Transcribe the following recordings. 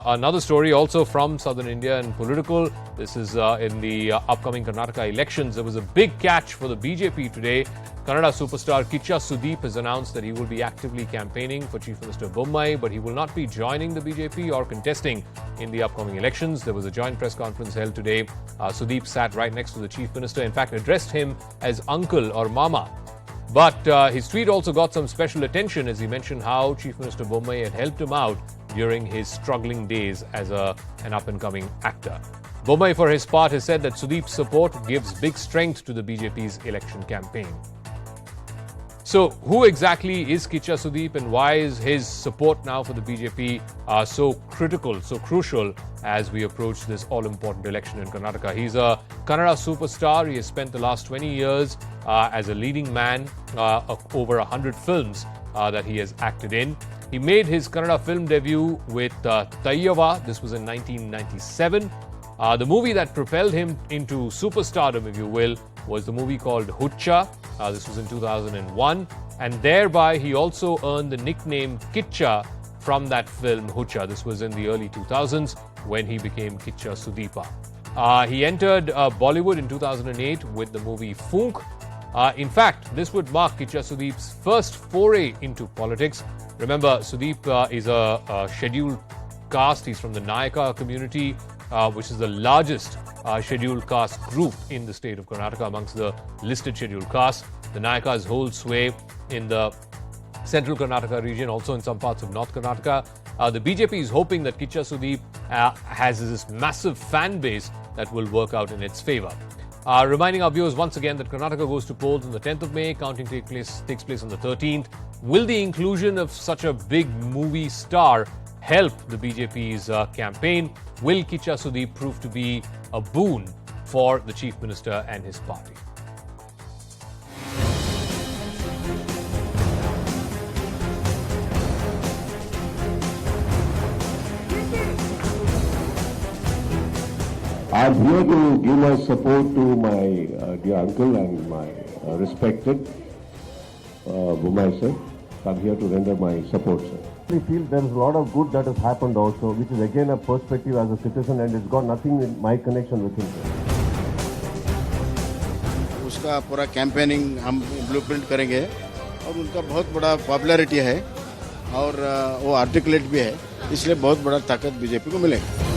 Another story also from southern India and political. This is in the upcoming Karnataka elections. There was a big catch for the BJP today. Kannada superstar Kichcha Sudeep has announced that he will be actively campaigning for Chief Minister Bommai, but he will not be joining the BJP or contesting in the upcoming elections. There was a joint press conference held today. Sudeep sat right next to the Chief Minister, in fact addressed him as uncle or mama. But his tweet also got some special attention as he mentioned how Chief Minister Bommai had helped him out during his struggling days as an up-and-coming actor. Bommai, for his part, has said that Sudeep's support gives big strength to the BJP's election campaign. So, who exactly is Kichcha Sudeep and why is his support now for the BJP so critical, so crucial as we approach this all-important election in Karnataka? He's a Kannada superstar. He has spent the last 20 years as a leading man of over 100 films that he has acted in. He made his Kannada film debut with Tayyava. This was in 1997. The movie that propelled him into superstardom, if you will, was the movie called Kichcha. This was in 2001. And thereby, he also earned the nickname Kichcha from that film Kichcha. This was in the early 2000s when he became Kichcha Sudeepa. He entered Bollywood in 2008 with the movie Foonk. In fact, this would mark Kichcha Sudeep's first foray into politics. Remember, Sudeep is a scheduled caste. He's from the Nayaka community, which is the largest scheduled caste group in the state of Karnataka amongst the listed scheduled castes. The Nayakas hold sway in the central Karnataka region, also in some parts of North Karnataka. The BJP is hoping that Kichcha Sudeep has this massive fan base that will work out in its favor. Reminding our viewers once again that Karnataka goes to polls on the 10th of May, counting takes place on the 13th. Will the inclusion of such a big movie star help the BJP's campaign? Will Kichcha Sudeep prove to be a boon for the Chief Minister and his party? I'm here to give my support to my dear uncle and my respected Bommai sir. I'm here to render my support, sir. I feel there is a lot of good that has happened also, which is again a perspective as a citizen, and it's got nothing with my connection with him, sir. उसका पूरा campaigning हम blueprint करेंगे और उनका बहुत बड़ा popularity है और वो आर्टिकुलेट भी है, इसलिए बहुत बड़ा ताकत बीजेपी को मिलेगी.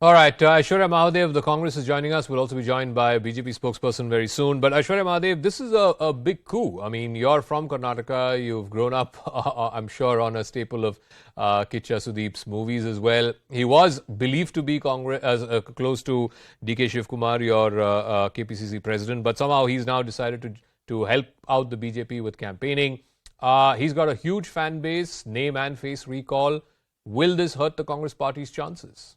All right, Aishwarya Mahadev, the Congress is joining us. We'll also be joined by a BJP spokesperson very soon. But Aishwarya Mahadev, this is a big coup. I mean, you're from Karnataka. You've grown up, I'm sure, on a staple of Kichcha Sudeep's movies as well. He was believed to be close to DK Shivkumar, your KPCC president. But somehow he's now decided to help out the BJP with campaigning. He's got a huge fan base, name and face recall. Will this hurt the Congress party's chances?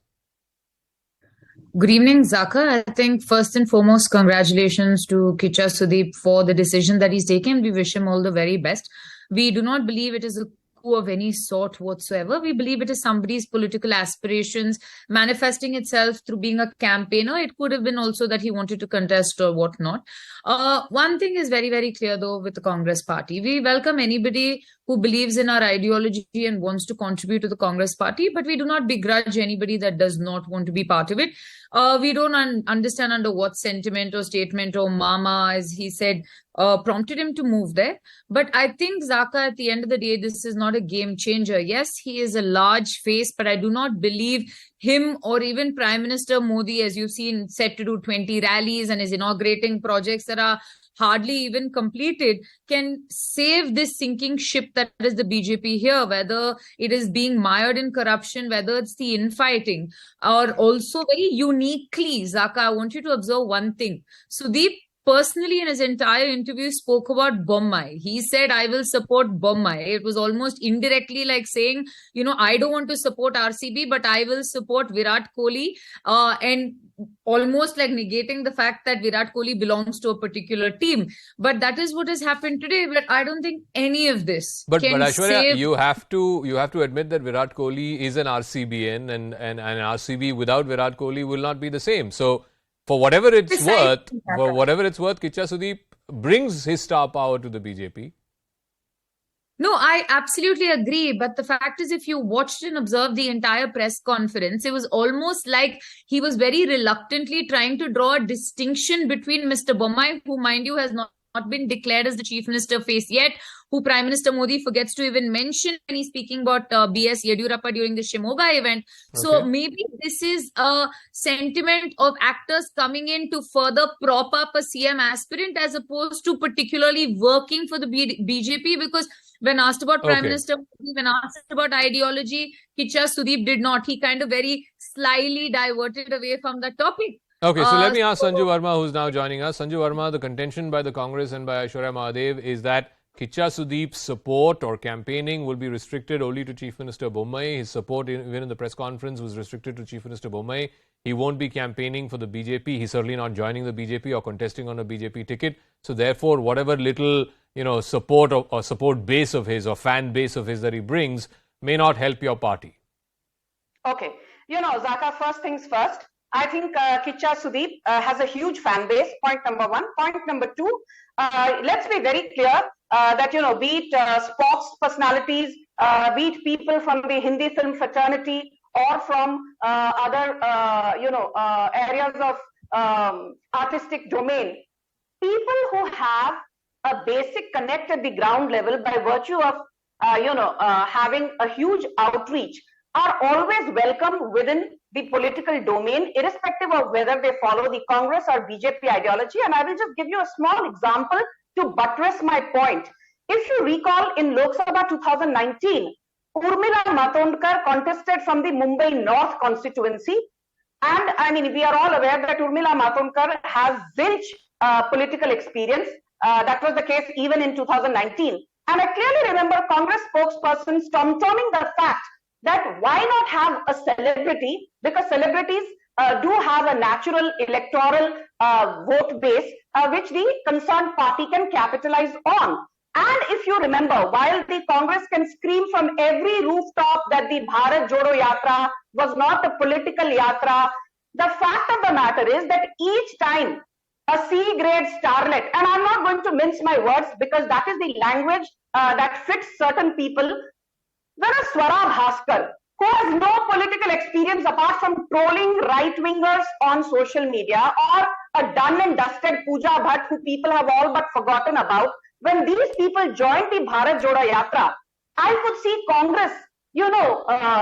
Good evening, Zaka. I think first and foremost, congratulations to Kichcha Sudeep for the decision that he's taken. We wish him all the very best. We do not believe it is a coup of any sort whatsoever. We believe it is somebody's political aspirations manifesting itself through being a campaigner. It could have been also that he wanted to contest or whatnot. One thing is very, very clear though with the Congress party. We welcome anybody who believes in our ideology and wants to contribute to the Congress party, but we do not begrudge anybody that does not want to be part of it. We don't understand under what sentiment or statement or mama, as he said, prompted him to move there. But I think, Zaka, at the end of the day, this is not a game changer. Yes, he is a large face, but I do not believe him or even Prime Minister Modi, as you've seen, set to do 20 rallies and is inaugurating projects that are hardly even completed, can save this sinking ship that is the BJP here, whether it is being mired in corruption, whether it's the infighting, or also very uniquely, Zaka, I want you to observe one thing. Sudeep personally in his entire interview spoke about Bommai. He said, I will support Bommai. It was almost indirectly like saying, you know, I don't want to support RCB, but I will support Virat Kohli, and almost like negating the fact that Virat Kohli belongs to a particular team. But that is what has happened today. But I don't think any of this but can Aishwarya, save... you have to admit that Virat Kohli is an RCBN, and an RCB without Virat Kohli will not be the same. So For whatever it's Precisely, worth, Kichcha Sudeep brings his star power to the BJP. No, I absolutely agree. But the fact is, if you watched and observed the entire press conference, it was almost like he was very reluctantly trying to draw a distinction between Mr. Bommai, who, mind you, has not been declared as the chief minister face yet, who Prime Minister Modi forgets to even mention when he's speaking about B.S. Yediyurappa during the Shimoga event. So maybe this is a sentiment of actors coming in to further prop up a CM aspirant as opposed to particularly working for the BJP, because when asked about Prime Minister Modi, when asked about ideology, Kichcha Sudeep did not. He kind of very slyly diverted away from the topic. Okay, so let me ask Sanju Verma, who's now joining us. Sanju Verma, the contention by the Congress and by Aishwarya Mahadev is that Kichcha Sudeep's support or campaigning will be restricted only to Chief Minister Bommai. His support, even in the press conference, was restricted to Chief Minister Bommai. He won't be campaigning for the BJP. He's certainly not joining the BJP or contesting on a BJP ticket. So therefore, whatever little support or support base of his or fan base of his that he brings may not help your party. Okay, Zaka, first things first. I think Kichcha Sudeep has a huge fan base, point number one. Point number two, let's be very clear that, be it sports personalities, be it people from the Hindi film fraternity or from other, areas of artistic domain, people who have a basic connect at the ground level by virtue of, having a huge outreach are always welcome within the political domain, irrespective of whether they follow the Congress or BJP ideology. And I will just give you a small example to buttress my point. If you recall, in Lok Sabha 2019, Urmila Matondkar contested from the Mumbai North constituency. And I mean, we are all aware that Urmila Matondkar has zilch political experience. That was the case even in 2019. And I clearly remember Congress spokesperson storming the fact that why not have a celebrity, because celebrities do have a natural electoral vote base which the concerned party can capitalize on. And if you remember, while the Congress can scream from every rooftop that the Bharat Jodo Yatra was not a political yatra, the fact of the matter is that each time a C-grade starlet, and I'm not going to mince my words because that is the language that fits certain people, whereas Swara Bhaskar, who has no political experience apart from trolling right-wingers on social media, or a done and dusted Pooja Bhatt who people have all but forgotten about, when these people joined the Bharat Jodo Yatra, I could see Congress,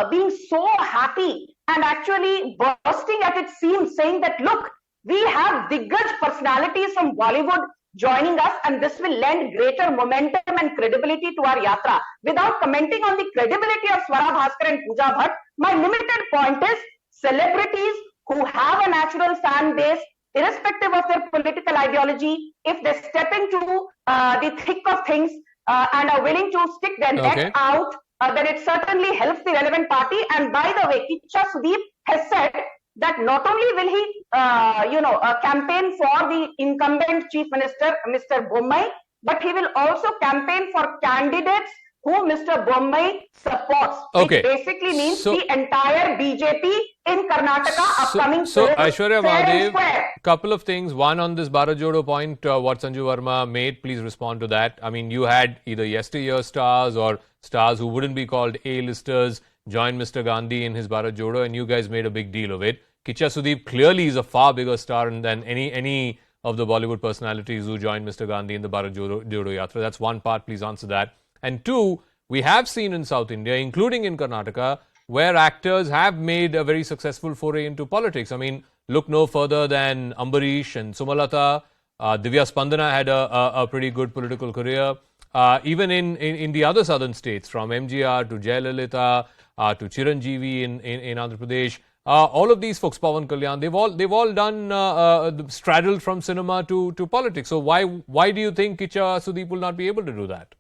being so happy and actually bursting at its seams, saying that, look, we have Diggaj personalities from Bollywood joining us, and this will lend greater momentum and credibility to our yatra. Without commenting on the credibility of Swara Bhaskar and Pooja Bhatt, my limited point is celebrities who have a natural fan base, irrespective of their political ideology, if they step into the thick of things and are willing to stick their neck out, then it certainly helps the relevant party. And by the way, Kichcha Sudeep has said that not only will he, campaign for the incumbent Chief Minister, Mr. Bommai, but he will also campaign for candidates who Mr. Bommai supports. It basically means the entire BJP in Karnataka upcoming. So Aishwarya Mahadev, couple of things. One, on this Bharat Jodo point, what Sanju Verma made, please respond to that. I mean, you had either yesteryear stars or stars who wouldn't be called A-listers join Mr. Gandhi in his Bharat Jodo, and you guys made a big deal of it. Kichcha Sudeep clearly is a far bigger star than any of the Bollywood personalities who joined Mr. Gandhi in the Bharat Jodo Yatra. That's one part. Please answer that. And two, we have seen in South India, including in Karnataka, where actors have made a very successful foray into politics. I mean, look no further than Ambarish and Sumalata. Divya Spandana had a pretty good political career. Even in the other southern states, from MGR to Jayalalitha to Chiranjeevi in Andhra Pradesh, all of these folks, Pawan Kalyan, they've all done straddled from cinema to politics. So why do you think Kichcha Sudeep will not be able to do that?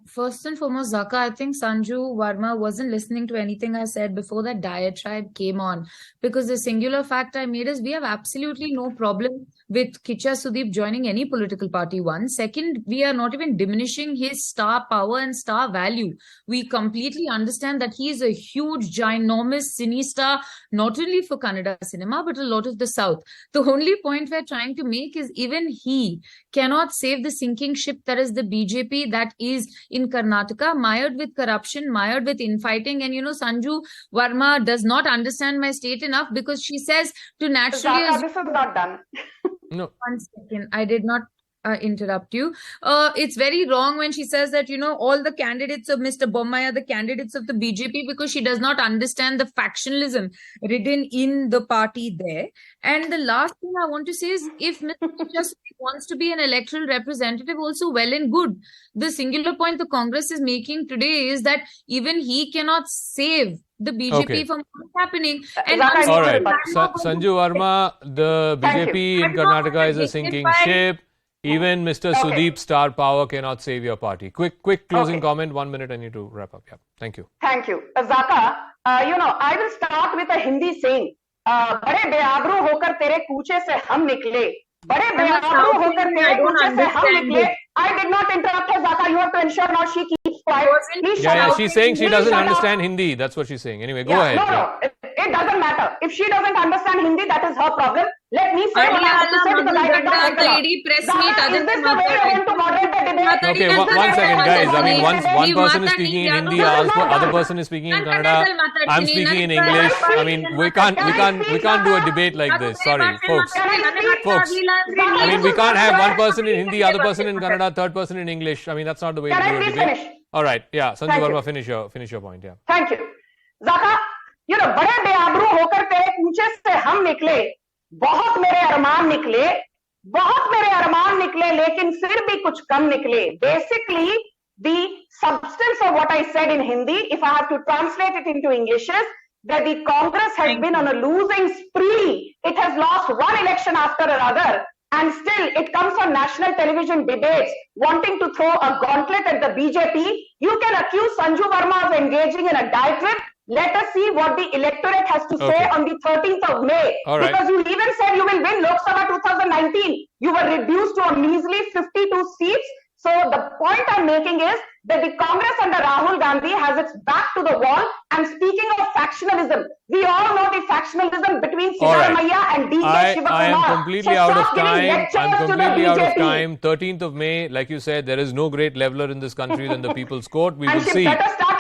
First and foremost, Zaka, I think Sanju Varma wasn't listening to anything I said before that diatribe came on. Because the singular fact I made is we have absolutely no problem with Kichcha Sudeep joining any political party, one. Second, we are not even diminishing his star power and star value. We completely understand that he is a huge, ginormous cine star, not only for Kannada cinema, but a lot of the South. The only point we're trying to make is even he cannot save the sinking ship that is the BJP that is in Karnataka, mired with corruption, mired with infighting. And, Sanju Varma does not understand my state enough because she says to naturally... Zaka, this is not done. No. 1 second. I did not interrupt you. It's very wrong when she says that, all the candidates of Mr. Bommai are the candidates of the BJP because she does not understand the factionalism written in the party there. And the last thing I want to say is if Mr. Kichcha wants to be an electoral representative, also well and good. The singular point the Congress is making today is that even he cannot save the BJP from what's happening. And all right, Sanju Varma, the BJP in Karnataka is a sinking ship. Even Mr. Sudeep star power cannot save your party. Quick closing comment. 1 minute. I need to wrap up. Yeah. Thank you. Thank you. Zaka, I will start with a Hindi saying. बड़े बेआबरू होकर तेरे कूचे से हम निकले. बड़े बेआबरू होकर तेरे कूचे से हम निकले. I did not interrupt her, Zaka. You have to ensure now she keeps quiet. Yeah, she's saying she doesn't understand Hindi. That's what she's saying. Anyway, go ahead. No, it doesn't matter. If she doesn't understand Hindi, that is her problem. Let me say what I have to say because I did not interrupt. Zaka, is this the way you're going to moderate the debate? Okay, 1 second, guys. I mean, one person is speaking in Hindi, other person is speaking in Kannada. I'm speaking in English. I mean, we can't do a debate like this. Sorry, folks. I mean, we can't have one person in Hindi, other person in Kannada, third person in English. I mean, that's not the way to do a debate. Finish? All right, yeah. Sanju Varma, finish your point. Yeah. Thank you, Zaka. बड़े बेआबरू होकर तेरे कूचे से हम निकले. बहुत मेरे अरमान निकले, लेकिन फिर भी कुछ कम निकले. Basically, the substance of what I said in Hindi, if I have to translate it into English, is that the Congress has been on a losing spree. It has lost one election after another, and still it comes on national television debates wanting to throw a gauntlet at the BJP. You can accuse Sanju Varma of engaging in a diatribe. Let us see what the electorate has to say on the 13th of May. Because you even said you will win Lok Sabha 2019. You were reduced to a measly 52 seats. So the point I'm making is that the Congress under Rahul Gandhi has its back to the wall. And speaking of factionalism, we all know the factionalism between Siddharamaiah and DJ Shivakumar. I am completely out of time. I'm completely out of time. 13th of May, like you said, there is no great leveler in this country than the People's Court. We will see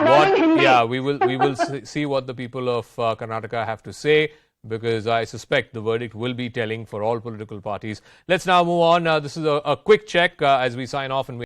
we will see what the people of Karnataka have to say, because I suspect the verdict will be telling for all political parties. Let's now move on. This is a quick check as we sign off and